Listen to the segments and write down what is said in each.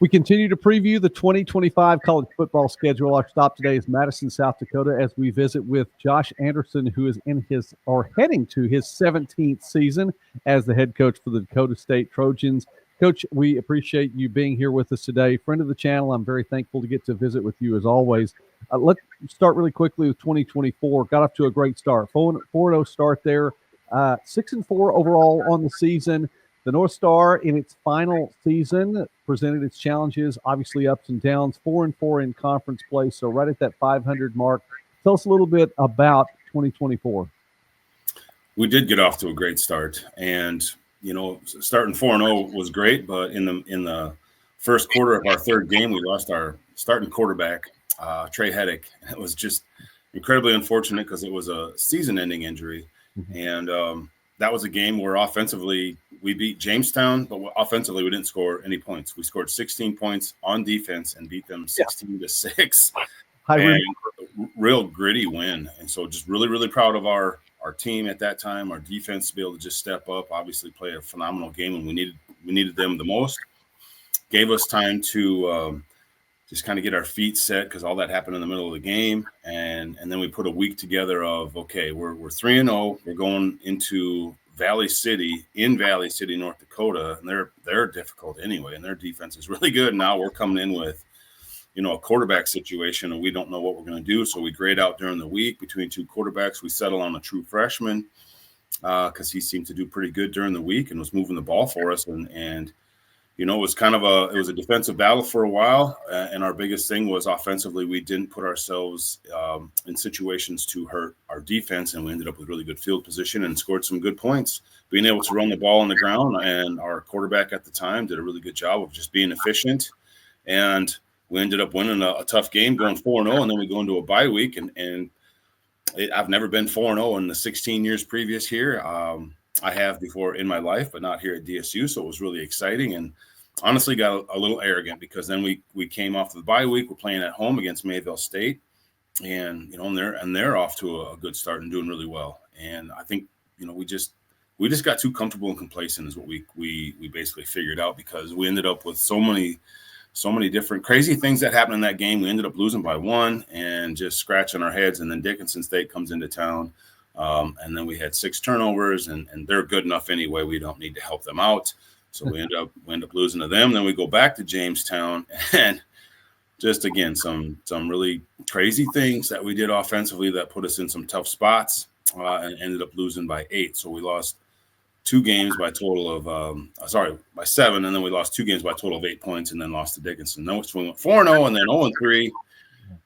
We continue to preview the 2025 college football schedule. Our stop today is Madison, South Dakota, as we visit with Josh Anderson, who is heading to his 17th season as the head coach for the Dakota State Trojans. Coach, we appreciate you being here with us today. Friend of the channel, I'm very thankful to get to visit with you as always. Let's start really quickly with 2024. Got off to a great start. 4-0 start there. 6-4 overall on the season. The North Star in its final season presented its challenges, obviously ups and downs, 4-4 in conference play. So right at that 500 mark. Tell us a little bit about 2024. We did get off to a great start, and starting 4-0 was great, but in the first quarter of our third game, we lost our starting quarterback, Trey Heddick. It was just incredibly unfortunate because it was a season-ending injury, and that was a game where offensively we beat Jamestown, but offensively we didn't score any points. We scored 16 points on defense and beat them 16-6. Real gritty win, and so just really, really proud of our team at that time, our defense to be able to just step up, obviously play a phenomenal game when we needed them the most. Gave us time to just kind of get our feet set because all that happened in the middle of the game, and then we put a week together of, okay, we're 3-0, we're going into Valley City, North Dakota, and they're difficult anyway, and their defense is really good. Now we're coming in with a quarterback situation, and we don't know what we're going to do. So we grade out during the week between two quarterbacks. We settle on a true freshman because he seemed to do pretty good during the week and was moving the ball for us. And it was kind of it was a defensive battle for a while. And our biggest thing was offensively, we didn't put ourselves in situations to hurt our defense. And we ended up with really good field position and scored some good points, being able to run the ball on the ground. And our quarterback at the time did a really good job of just being efficient. And we ended up winning a tough game, going 4-0, and then we go into a bye week. And I've never been 4-0 in the 16 years previous here. I have before in my life, but not here at DSU. So it was really exciting, and honestly got a little arrogant because then we came off the bye week. We're playing at home against Mayville State, and they're off to a good start and doing really well. And I think we just got too comfortable and complacent is what we basically figured out, because we ended up with so many different crazy things that happened in that game. We ended up losing by 1 and just scratching our heads. And then Dickinson State comes into town. And then we had 6 turnovers, and they're good enough anyway. We don't need to help them out. So we end up losing to them. Then we go back to Jamestown, and just again, some really crazy things that we did offensively that put us in some tough spots, and ended up losing by 8. So we lost 2 games by total of by 7, and then we lost 2 games by a total of 8 points, and then lost to Dickinson. Then we went 4-0 and then 0-3.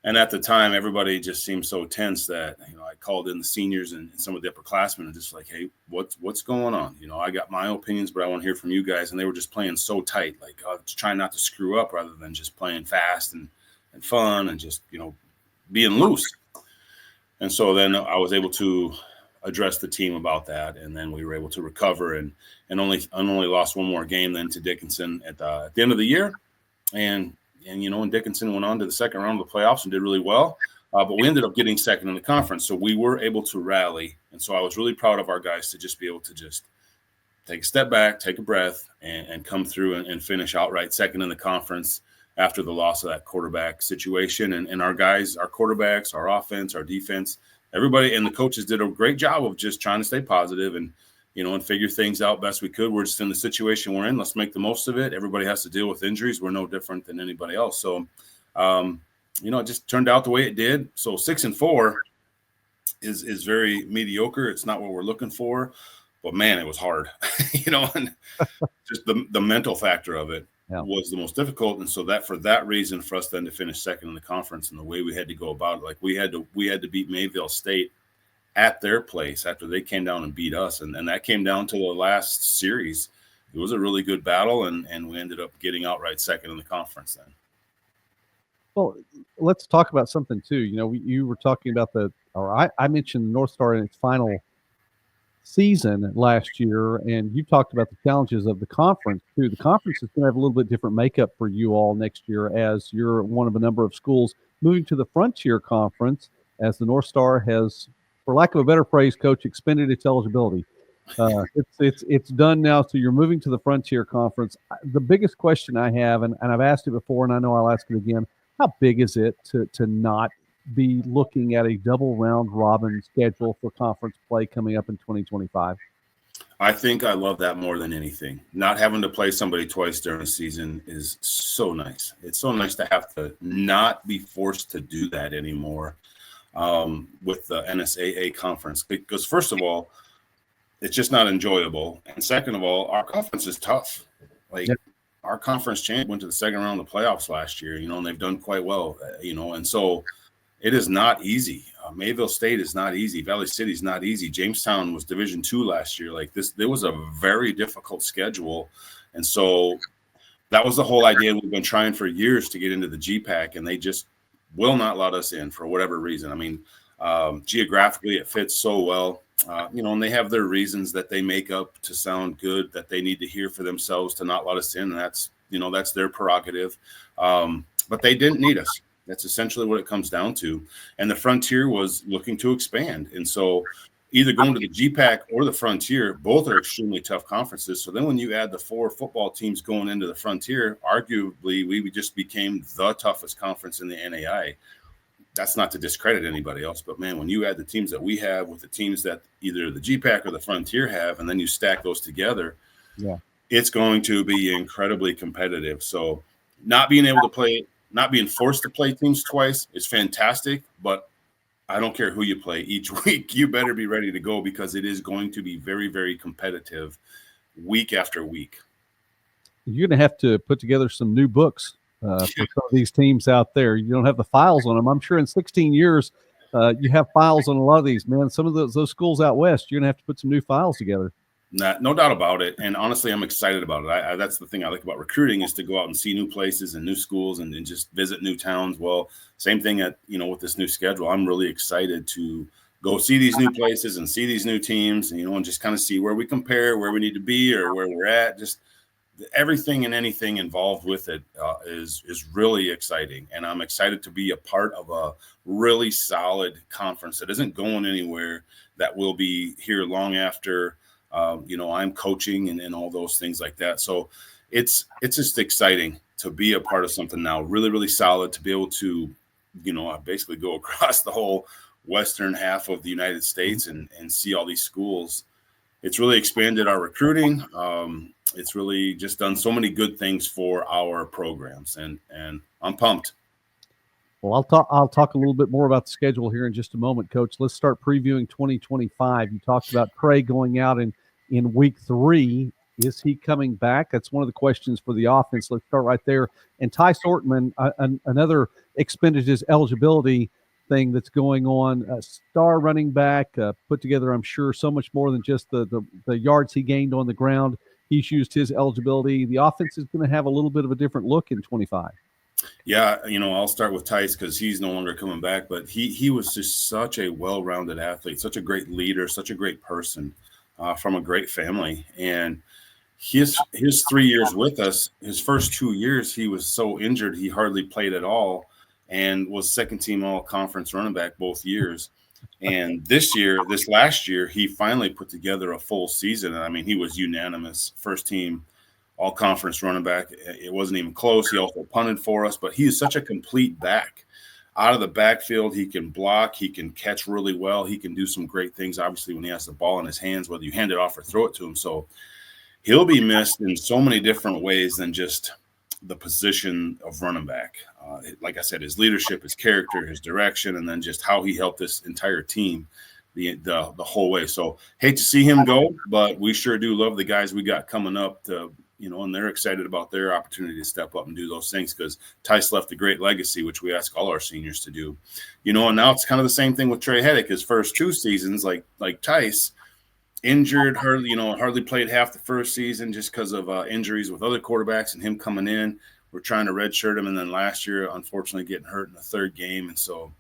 And at the time, everybody just seemed so tense that I called in the seniors and some of the upperclassmen and just like, hey, what's going on? I got my opinions, but I want to hear from you guys. And they were just playing so tight, like trying not to screw up rather than just playing fast and fun and just being loose. And so then I was able to address the team about that, and then we were able to recover and only lost one more game then to Dickinson at the end of the year, and Dickinson went on to the second round of the playoffs and did really well, but we ended up getting second in the conference, so we were able to rally. And so I was really proud of our guys to just be able to just take a step back, take a breath, and come through and finish outright second in the conference after the loss of that quarterback situation. And our guys, our quarterbacks, our offense, our defense, everybody and the coaches did a great job of just trying to stay positive and figure things out best we could. We're just in the situation we're in. Let's make the most of it. Everybody has to deal with injuries. We're no different than anybody else. So, it just turned out the way it did. So 6-4 is very mediocre. It's not what we're looking for, but man, it was hard, and just the mental factor of it was the most difficult. And so for that reason, for us then to finish second in the conference and the way we had to go about it, like we had to beat Mayville State at their place after they came down and beat us. And that came down to the last series. It was a really good battle, and we ended up getting outright second in the conference then. Well, let's talk about something too. You were talking about I mentioned the North Star in its final season last year, and you talked about the challenges of the conference too. The conference is going to have a little bit different makeup for you all next year, as you're one of a number of schools moving to the Frontier Conference, as the North Star has, for lack of a better phrase, Coach, expended its eligibility. It's done now. So you're moving to the Frontier Conference. The biggest question I have, and I've asked it before, and I know I'll ask it again: how big is it to not be looking at a double round robin schedule for conference play coming up in 2025? I think I love that more than anything. Not having to play somebody twice during the season is so nice. It's so nice to have to not be forced to do that anymore with the NSAA conference. Because first of all, it's just not enjoyable. And second of all, our conference is tough. Like our conference champ went to the second round of the playoffs last year, and they've done quite well, and so it is not easy. Mayville State is not easy. Valley City is not easy. Jamestown was Division II last year. Like this, there was a very difficult schedule. And so that was the whole idea. We've been trying for years to get into the GPAC, and they just will not let us in for whatever reason. I mean, geographically, it fits so well, and they have their reasons that they make up to sound good that they need to hear for themselves to not let us in. And that's their prerogative. But they didn't need us. That's essentially what it comes down to. And the Frontier was looking to expand. And so either going to the GPAC or the Frontier, both are extremely tough conferences. So then when you add the 4 football teams going into the Frontier, arguably we just became the toughest conference in the NAIA. That's not to discredit anybody else, but man, when you add the teams that we have with the teams that either the GPAC or the Frontier have, and then you stack those together, it's going to be incredibly competitive. So not being forced to play teams twice is fantastic, but I don't care who you play each week. You better be ready to go because it is going to be very, very competitive week after week. You're going to have to put together some new books for some of these teams out there. You don't have the files on them. I'm sure in 16 years, you have files on a lot of these, man. Some of those schools out west, you're going to have to put some new files together. No doubt about it. And honestly, I'm excited about it. That's the thing I like about recruiting is to go out and see new places and new schools and just visit new towns. Well, same thing with this new schedule. I'm really excited to go see these new places and see these new teams, and just kind of see where we compare, where we need to be or where we're at. Just everything and anything involved with it is really exciting. And I'm excited to be a part of a really solid conference that isn't going anywhere, that will be here long after I'm coaching and all those things like that. So it's just exciting to be a part of something now, really, really solid, to be able to, basically go across the whole western half of the United States and see all these schools. It's really expanded our recruiting. It's really just done so many good things for our programs, and I'm pumped. Well, I'll talk a little bit more about the schedule here in just a moment, Coach. Let's start previewing 2025. You talked about Trey going out in week 3. Is he coming back? That's one of the questions for the offense. Let's start right there. And Ty Sortman, another expended his eligibility thing that's going on. Star running back, put together, I'm sure, so much more than just the yards he gained on the ground. He's used his eligibility. The offense is going to have a little bit of a different look in 25. Yeah, I'll start with Tice because he's no longer coming back, but he was just such a well-rounded athlete, such a great leader, such a great person from a great family. And his 3 years with us, his first 2 years, he was so injured he hardly played at all and was second-team all-conference running back both years. And this last year, he finally put together a full season. And I mean, he was unanimous first-team all-conference running back. It wasn't even close. He also punted for us, but he is such a complete back. Out of the backfield, he can block. He can catch really well. He can do some great things, obviously, when he has the ball in his hands, whether you hand it off or throw it to him. So he'll be missed in so many different ways than just the position of running back. Like I said, his leadership, his character, his direction, and then just how he helped this entire team the whole way. So hate to see him go, but we sure do love the guys we got coming up to – and they're excited about their opportunity to step up and do those things because Tice left a great legacy, which we ask all our seniors to do. And now it's kind of the same thing with Trey Heddick. His first 2 seasons, like Tice, injured, hardly played half the first season just because of injuries with other quarterbacks and him coming in. We're trying to redshirt him, and then last year, unfortunately, getting hurt in the 3rd game. And so,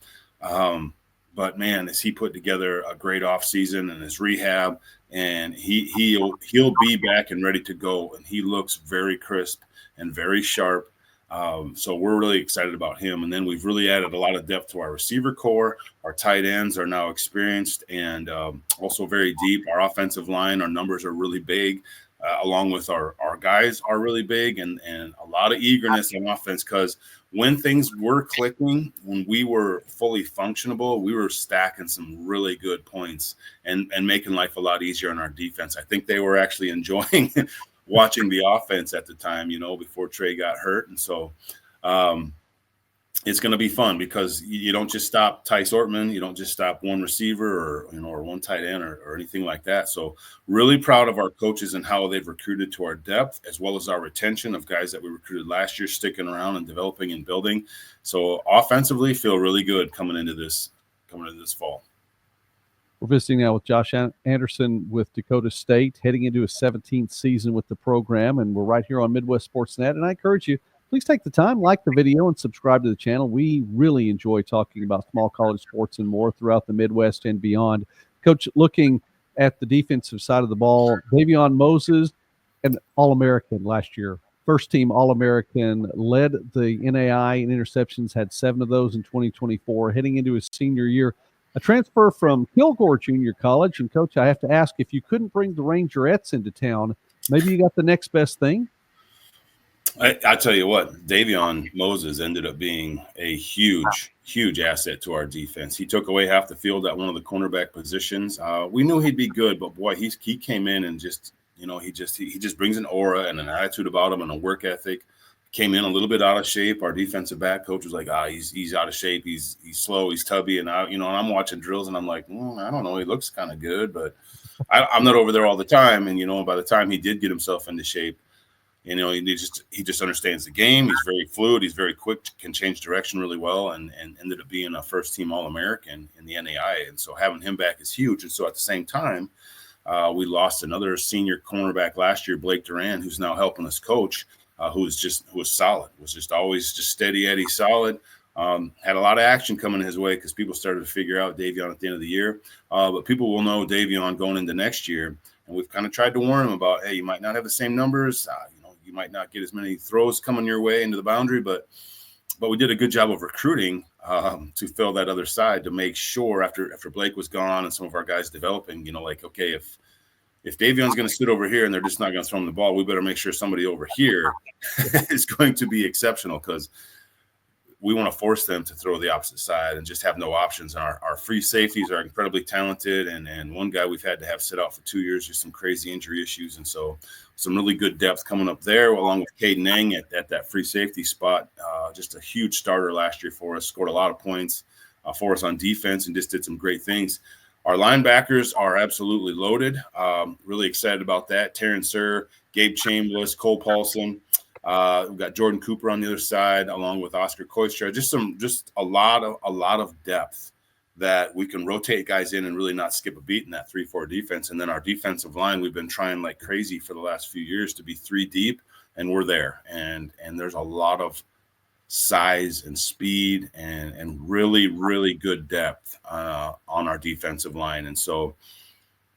but man, as he put together a great offseason and his rehab, and he'll be back and ready to go. And he looks very crisp and very sharp. So we're really excited about him. And then we've really added a lot of depth to our receiver core. Our tight ends are now experienced and also very deep. Our offensive line, our numbers are really big, along with our guys are really big, and a lot of eagerness on offense, because when things were clicking, when we were fully functionable, we were stacking some really good points and making life a lot easier on our defense. I think they were actually enjoying watching the offense at the time, before Trey got hurt. And so it's going to be fun, because you don't just stop Tice Ortman. You don't just stop one receiver or one tight end or anything like that. So really proud of our coaches and how they've recruited to our depth, as well as our retention of guys that we recruited last year, sticking around and developing and building. So offensively, feel really good coming into this fall. We're visiting now with Josh Anderson with Dakota State, heading into his 17th season with the program, and we're right here on Midwest Sportsnet. And I encourage you, please take the time, like the video, and subscribe to the channel. We really enjoy talking about small college sports and more throughout the Midwest and beyond. Coach, looking at the defensive side of the ball, Davion Moses, an All-American last year, first-team All-American, led the NAIA in interceptions, had 7 of those in 2024, heading into his senior year. A transfer from Kilgore Junior College. And, Coach, I have to ask, if you couldn't bring the Rangerettes into town, maybe you got the next best thing? I tell you what, Davion Moses ended up being a huge asset to our defense. He took away half the field at one of the cornerback positions. We knew he'd be good, but boy, he came in and just, he just brings an aura and an attitude about him and a work ethic. Came in a little bit out of shape. Our defensive back coach was like, he's out of shape. He's slow. He's tubby. And and I'm watching drills and I'm like, I don't know. He looks kind of good, but I'm not over there all the time. And, by the time he did get himself into shape, he just understands the game. He's very fluid. He's very quick, can change direction really well, and ended up being a first-team All-American in the NAIA. And so having him back is huge. And so at the same time, we lost another senior cornerback last year, Blake Duran, who's now helping us coach, who was solid, was just always just steady Eddie, solid. Had a lot of action coming his way because people started to figure out Davion at the end of the year. But people will know Davion going into next year. And we've kind of tried to warn him about, hey, you might not have the same numbers. You might not get as many throws coming your way into the boundary, but we did a good job of recruiting to fill that other side, to make sure after Blake was gone and some of our guys developing, okay, if Davion's going to sit over here and they're just not going to throw him the ball, we better make sure somebody over here is going to be exceptional, because we want to force them to throw the opposite side and just have no options. And our free safeties are incredibly talented. And one guy we've had to have sit out for 2 years, just some crazy injury issues. And so some really good depth coming up there, along with Caden Eng at that free safety spot. Just a huge starter last year for us, scored a lot of points for us on defense and just did some great things. Our linebackers are absolutely loaded. Really excited about that. Terrence Sir, Gabe Chambliss, Cole Paulson. We've got Jordan Cooper on the other side, along with Oscar Koistra. Just a lot of depth that we can rotate guys in and really not skip a beat in that 3-4 defense. And then our defensive line, we've been trying like crazy for the last few years to be 3 deep, and we're there. And there's a lot of size and speed and really, really good depth on our defensive line. And so,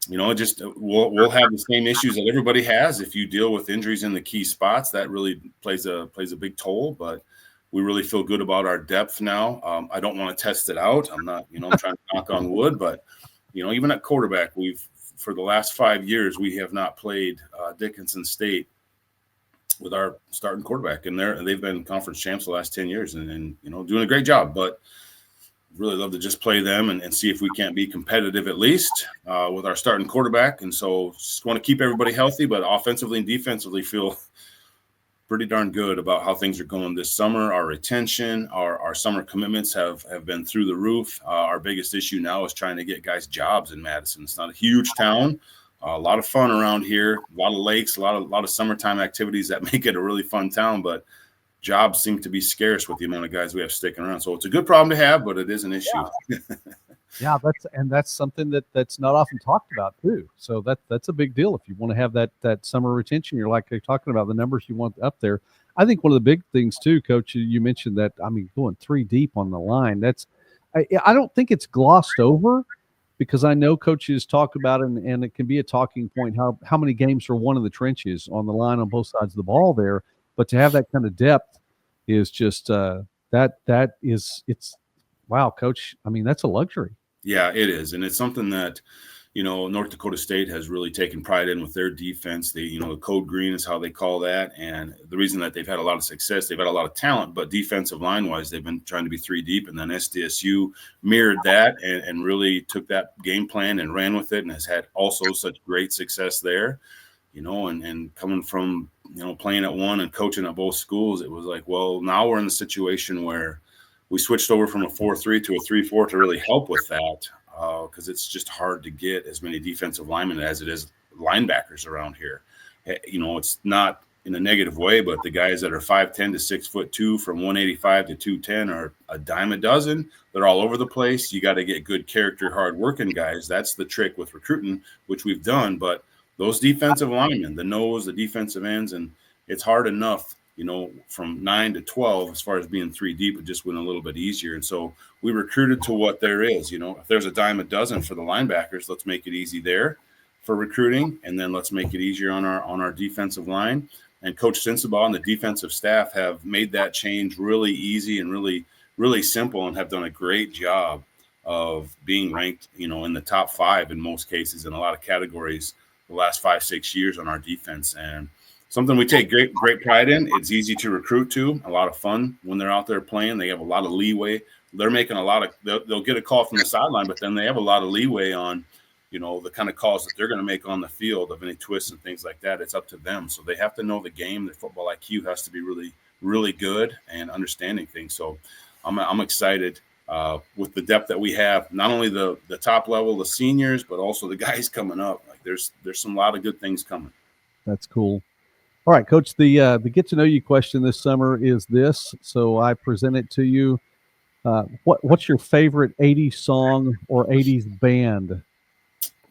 we'll have the same issues that everybody has. If you deal with injuries in the key spots, that really plays a big toll. But we really feel good about our depth now. I don't want to test it out. I'm not, I'm trying to knock on wood, but even at quarterback, for the last 5 years, we have not played Dickinson State with our starting quarterback, and they've been conference champs the last 10 years and doing a great job. But really love to just play them and see if we can't be competitive at least with our starting quarterback. And so just want to keep everybody healthy, but offensively and defensively feel pretty darn good about how things are going this summer. Our retention, our summer commitments have been through the roof. Our biggest issue now is trying to get guys jobs in Madison. It's not a huge town. A lot of fun around here, a lot of lakes, a lot of summertime activities that make it a really fun town, but jobs seem to be scarce with the amount of guys we have sticking around. So it's a good problem to have, but it is an issue. Yeah, that's something that's not often talked about too. So that's a big deal if you want to have that summer retention. You're talking about the numbers you want up there. I think one of the big things too, Coach, you mentioned that, going 3 deep on the line. I don't think it's glossed over, because I know coaches talk about it, and it can be a talking point how many games are won in the trenches on the line on both sides of the ball there. But to have that kind of depth, is just it's wow, Coach. I mean, that's a luxury. Yeah, it is. And it's something that, North Dakota State has really taken pride in with their defense. They, the code green is how they call that. And the reason that they've had a lot of success, they've had a lot of talent, but defensive line wise, they've been trying to be three deep. And then SDSU mirrored that and really took that game plan and ran with it and has had also such great success there, and coming from, playing at one and coaching at both schools, it was like, well, now we're in the situation where we switched over from a 4-3 to a 3-4 to really help with that. Because it's just hard to get as many defensive linemen as it is linebackers around here. It's not in a negative way, but the guys that are 5'10" to 6'2" from 185 to 210 are a dime a dozen. They're all over the place. You got to get good character, hard-working guys. That's the trick with recruiting, which we've done. But those defensive linemen, the nose, the defensive ends, and it's hard enough, from 9 to 12, as far as being three deep, it just went a little bit easier. And so we recruited to what there is. If there's a dime a dozen for the linebackers, let's make it easy there for recruiting, and then let's make it easier on our defensive line. And Coach Sensabaugh and the defensive staff have made that change really easy and really, really simple, and have done a great job of being ranked, in the top 5 in most cases in a lot of categories the last 5-6 years on our defense. And something we take great pride in. It's easy to recruit to, a lot of fun when they're out there playing. They have a lot of leeway. They're making a lot of – they'll get a call from the sideline, but then they have a lot of leeway on, the kind of calls that they're going to make on the field of any twists and things like that. It's up to them. So they have to know the game. Their football IQ has to be really, really good and understanding things. So I'm excited with the depth that we have, not only the top level, the seniors, but also the guys coming up. Like there's some lot of good things coming. That's cool. All right, Coach, the get to know you question this summer is this. So I present it to you. What's your favorite 80s song or 80s band?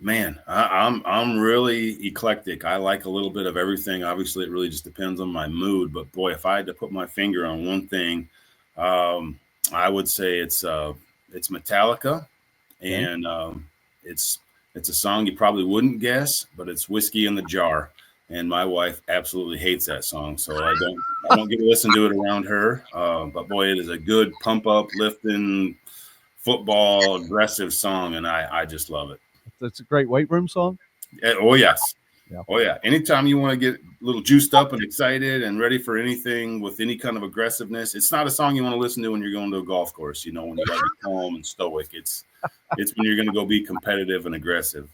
Man, I'm really eclectic. I like a little bit of everything. Obviously, it really just depends on my mood. But boy, if I had to put my finger on one thing, I would say it's Metallica, and it's a song you probably wouldn't guess, but it's "Whiskey in the Jar." And my wife absolutely hates that song, so I don't get to listen to it around her. But boy, it is a good pump up, lifting, football aggressive song, and I just love it. That's a great weight room song. Oh yes, yeah. Oh yeah. Anytime you want to get a little juiced up and excited and ready for anything with any kind of aggressiveness, it's not a song you want to listen to when you're going to a golf course. When you got to be calm and stoic. It's when you're going to go be competitive and aggressive.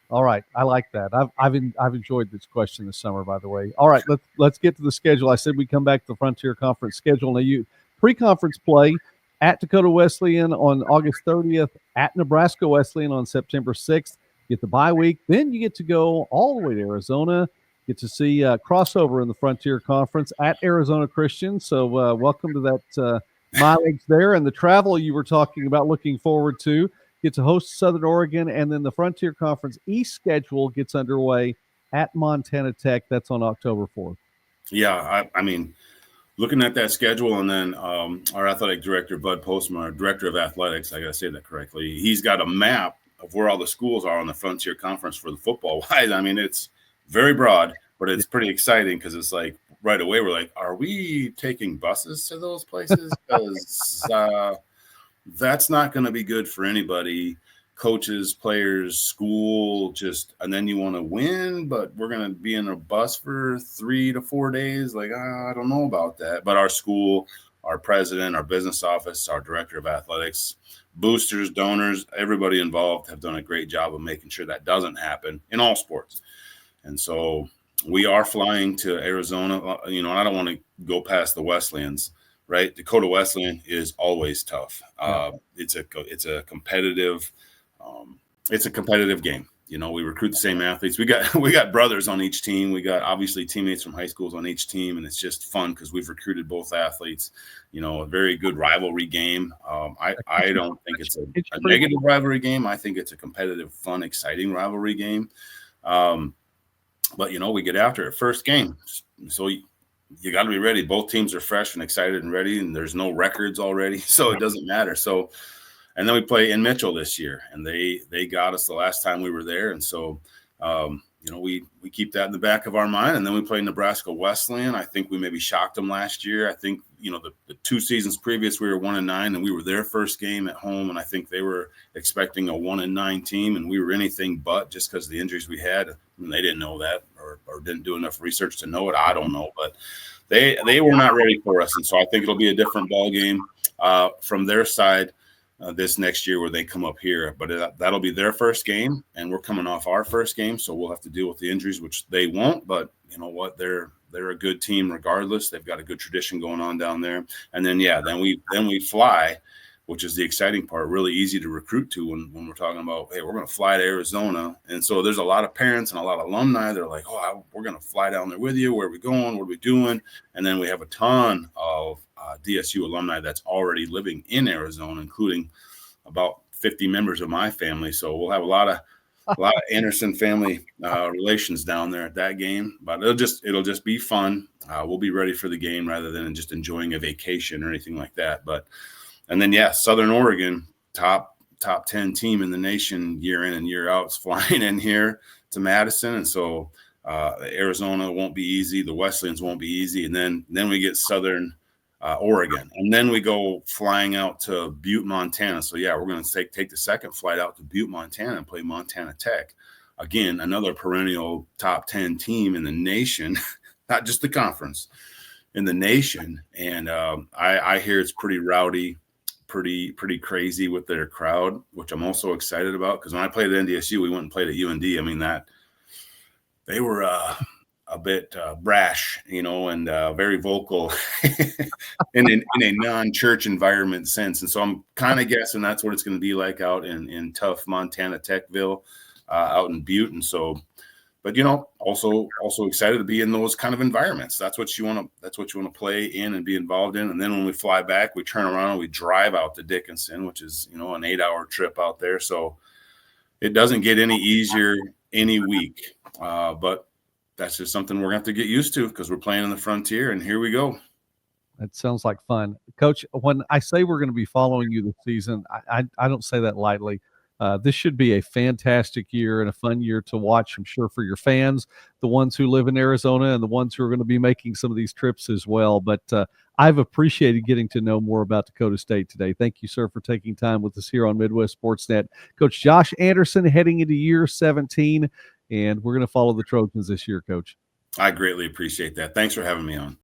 All right, I like that. I've enjoyed this question this summer, by the way. All right, let's get to the schedule. I said we come back to the Frontier Conference schedule. Now, you pre-conference play at Dakota Wesleyan on August 30th, at Nebraska Wesleyan on September 6th. Get the bye week, then you get to go all the way to Arizona. Get to see crossover in the Frontier Conference at Arizona Christian. So welcome to that mileage there, and the travel you were talking about. Looking forward to. Get to host Southern Oregon, and then the Frontier Conference East schedule gets underway at Montana Tech. That's on October 4th. Yeah, I mean, looking at that schedule, and then our athletic director, Bud Postma, our director of athletics, I got to say that correctly, he's got a map of where all the schools are on the Frontier Conference for the football-wise. I mean, it's very broad, but it's pretty exciting because it's like right away we're like, are we taking buses to those places? Because that's not going to be good for anybody, coaches, players, school, and then you want to win, but we're going to be in a bus for 3 to 4 days. Like, I don't know about that. But our school, our president, our business office, our director of athletics, boosters, donors, everybody involved have done a great job of making sure that doesn't happen in all sports. And so we are flying to Arizona, and I don't want to go past the Wesleyans. Right, Dakota Wesleyan is always tough. It's a competitive, game. We recruit the same athletes. We got brothers on each team. We got obviously teammates from high schools on each team, and it's just fun because we've recruited both athletes. A very good rivalry game. I don't think it's a negative rivalry game. I think it's a competitive, fun, exciting rivalry game. But we get after it. First game, so. You got to be ready. Both teams are fresh and excited and ready, and there's no records already, so it doesn't matter. So, and then we play in Mitchell this year, and they got us the last time we were there, and so we keep that in the back of our mind. And then we play Nebraska Wesleyan. I think we maybe shocked them last year. I think the 2 seasons previous, we were 1-9, and we were their first game at home. And I think they were expecting a 1-9 team, and we were anything but, just because of the injuries we had. And they didn't know that, or didn't do enough research to know it. I don't know, but they were not ready for us. And so I think it'll be a different ball game from their side this next year, where they come up here. But that'll be their first game, and we're coming off our first game, so we'll have to deal with the injuries, which they won't. But you know what? They're a good team regardless. They've got a good tradition going on down there. And then we fly, which is the exciting part. Really easy to recruit to when we're talking about, hey, we're going to fly to Arizona. And so there's a lot of parents and a lot of alumni that are like, oh, we're going to fly down there with you. Where are we going? What are we doing? And then we have a ton of DSU alumni that's already living in Arizona, including about 50 members of my family. So we'll have a lot of Anderson family relations down there at that game. But it'll just be fun. We'll be ready for the game rather than just enjoying a vacation or anything like that. And then Southern Oregon, top 10 team in the nation, year in and year out, is flying in here to Madison. And so Arizona won't be easy. The Wesleyans won't be easy. And then we get Southern Oregon, and then we go flying out to Butte, Montana. So we're going to take the second flight out to Butte, Montana, and play Montana Tech. Again, another perennial top 10 team in the nation, not just the conference, in the nation. And I hear it's pretty rowdy, pretty crazy with their crowd, which I'm also excited about, because when I played at NDSU, we went and played at UND. I mean, that they were a bit brash, and very vocal in a non-church environment sense. And so I'm kind of guessing that's what it's going to be like out in tough Montana Techville, out in Butte. And so, but also excited to be in those kind of environments. That's what you want to play in and be involved in. And then when we fly back, we turn around and we drive out to Dickinson, which is an 8-hour trip out there. So it doesn't get any easier any week, but that's just something we're going to have to get used to, because we're playing in the Frontier, and here we go. That sounds like fun. Coach, when I say we're going to be following you this season, I don't say that lightly. This should be a fantastic year and a fun year to watch, I'm sure, for your fans, the ones who live in Arizona and the ones who are going to be making some of these trips as well. But I've appreciated getting to know more about Dakota State today. Thank you, sir, for taking time with us here on Midwest Sportsnet. Coach Josh Anderson heading into year 17. And we're going to follow the Trojans this year, Coach. I greatly appreciate that. Thanks for having me on.